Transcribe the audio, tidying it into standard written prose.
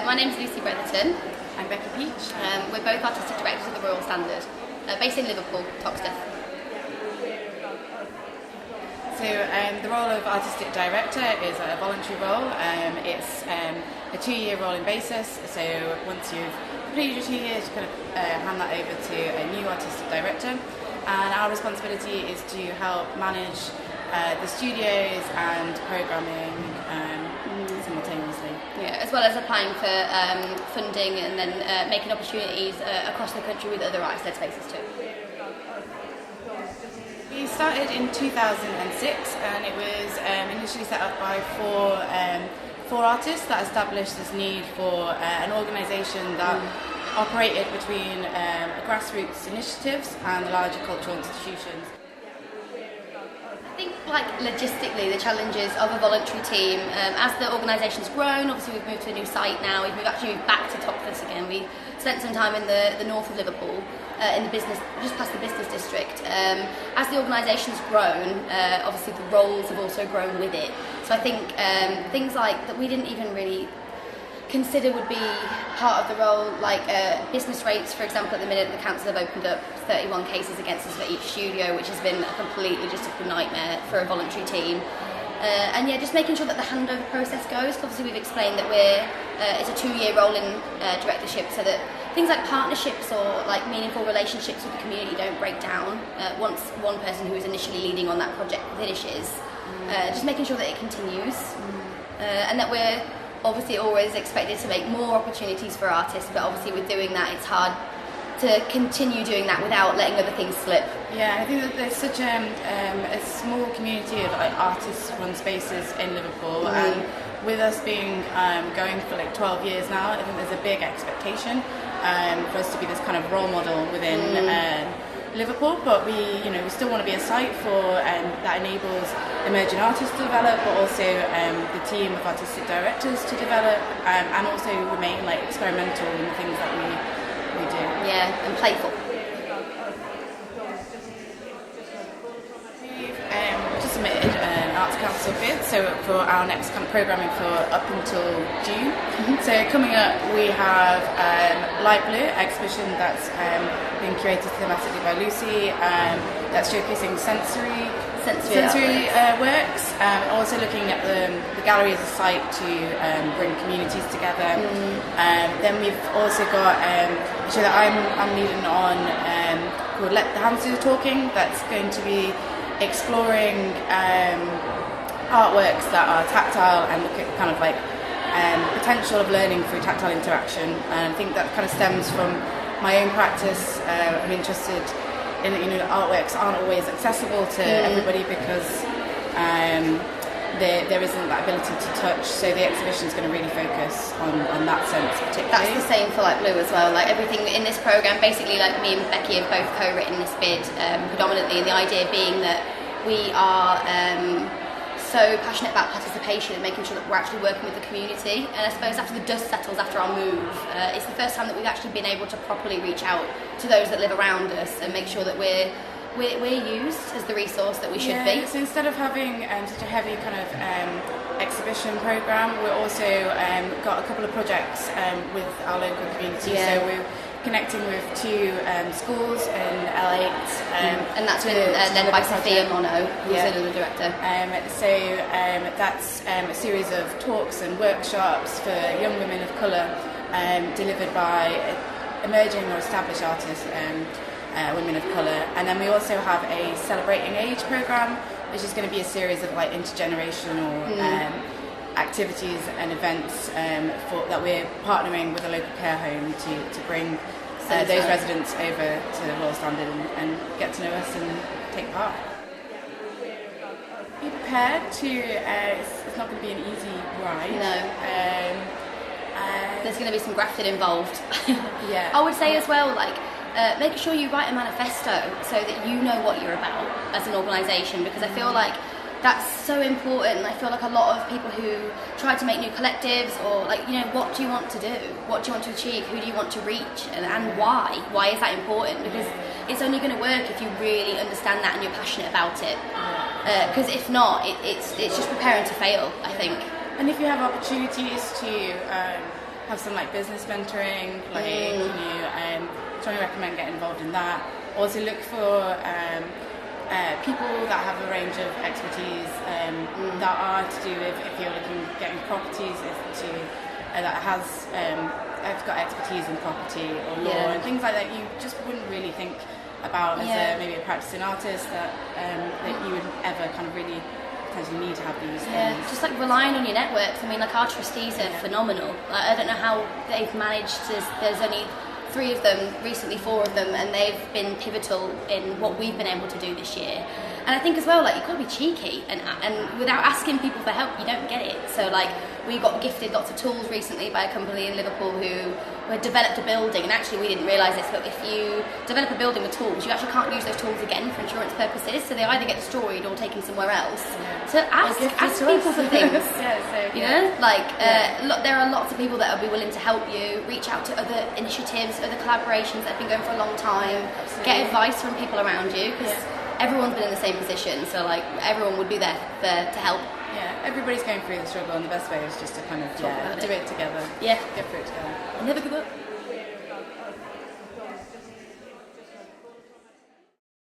My name's Lucy Bretherton. I'm Becky Peach. We're both artistic directors of the Royal Standard, based in Liverpool, Toxteth. So the role of artistic director is a voluntary role. It's a 2-year rolling basis. So once you've completed your 2 years, you kind of hand that over to a new artistic director. And our responsibility is to help manage the studios and programming simultaneously. Yeah, as well as applying for funding and then making opportunities across the country with other artist-led spaces too. We started in 2006 and it was initially set up by four artists that established this need for an organisation that operated between grassroots initiatives and larger cultural institutions. I think, logistically, the challenges of a voluntary team, as the organisation's grown, obviously we've moved to a new site now, we've actually moved back to Toxteth again. We spent some time in the north of Liverpool, in the business, just past the business district. As the organisation's grown, obviously the roles have also grown with it. So I think things like that we didn't even really consider would be part of the role, like business rates, for example. At the minute the council have opened up 31 cases against us for each studio, which has been a complete logistical nightmare for a voluntary team. And yeah, just making sure that the handover process goes. Obviously we've explained that it's a 2-year rolling directorship, so that things like partnerships or like meaningful relationships with the community don't break down once one person who is initially leading on that project finishes. Just making sure that it continues, and that we're obviously always expected to make more opportunities for artists, but obviously with doing that it's hard to continue doing that without letting other things slip. Yeah, I think that there's such a small community of artist-run spaces in Liverpool, and with us being going for 12 years now, I think there's a big expectation for us to be this kind of role model within Liverpool, but we still want to be a site for that enables emerging artists to develop, but also the team of artistic directors to develop, and also remain experimental in the things that we do. Yeah, and playful. We've just submitted an Arts Council bid, so for our next kind of programming for up until June. So coming up we have Light Blue exhibition that's been curated thematically by Lucy, that's showcasing sensory works, also looking at the gallery as a site to bring communities together. Then we've also got a show that I'm leading on called Let the Hands Do the Talking, that's going to be exploring artworks that are tactile and look at kind of potential of learning through tactile interaction. And I think that kind of stems from my own practice. I'm interested in that artworks aren't always accessible to everybody because there isn't that ability to touch, so the exhibition is going to really focus on that sense particularly. That's the same for Light Blue as well. Everything in this programme, basically, me and Becky have both co-written this bid predominantly, and the idea being that we are so passionate about participation and making sure that we're actually working with the community. And I suppose after the dust settles after our move, it's the first time that we've actually been able to properly reach out to those that live around us and make sure that we're used as the resource that we should be. So instead of having such a heavy kind of exhibition programme, we're also got a couple of projects with our local community. So we're connecting with 2 schools in L8, and that's been led by Sophia Mono, who's another director. So that's a series of talks and workshops for young women of colour, delivered by emerging or established artists, women of colour. And then we also have a Celebrating Age programme, which is going to be a series of intergenerational activities and events that we're partnering with a local care home to bring those residents over to the Royal Standard and get to know us and take part. Be prepared to, it's not going to be an easy ride. No. There's going to be some grafting involved. Yeah. I would say as well, make sure you write a manifesto so that you know what you're about as an organisation, because I feel like that's so important. And I feel like a lot of people who try to make new collectives or what do you want to do? What do you want to achieve? Who do you want to reach? And why? Why is that important? Because it's only going to work if you really understand that and you're passionate about it. Because if not, it's just preparing to fail, I think. And if you have opportunities to have some like business mentoring, like strongly recommend getting involved in that. Also look for people that have a range of expertise that are to do with, if you're looking getting properties, that have got expertise in property or law and things like that you just wouldn't really think about as maybe a practicing artist that you would ever kind of really potentially need to have these things. Just like relying on your networks. I mean, like our trustees are phenomenal. Like, I don't know how they've managed to, there's only 3 of them, recently 4 of them, and they've been pivotal in what we've been able to do this year. And I think as well, like, you've got to be cheeky, and without asking people for help, you don't get it. So like, we got gifted lots of tools recently by a company in Liverpool who had developed a building, and actually we didn't realise this, but if you develop a building with tools, you actually can't use those tools again for insurance purposes, so they either get destroyed or taken somewhere else. So ask people for things. There are lots of people that will be willing to help you. Reach out to other initiatives, other collaborations that have been going for a long time. Get advice from people around you, because everyone's been in the same position, so like everyone would be there to help. Yeah, everybody's going through the struggle, and the best way is just to kind of do it together. Yeah, go through it together. Never give up.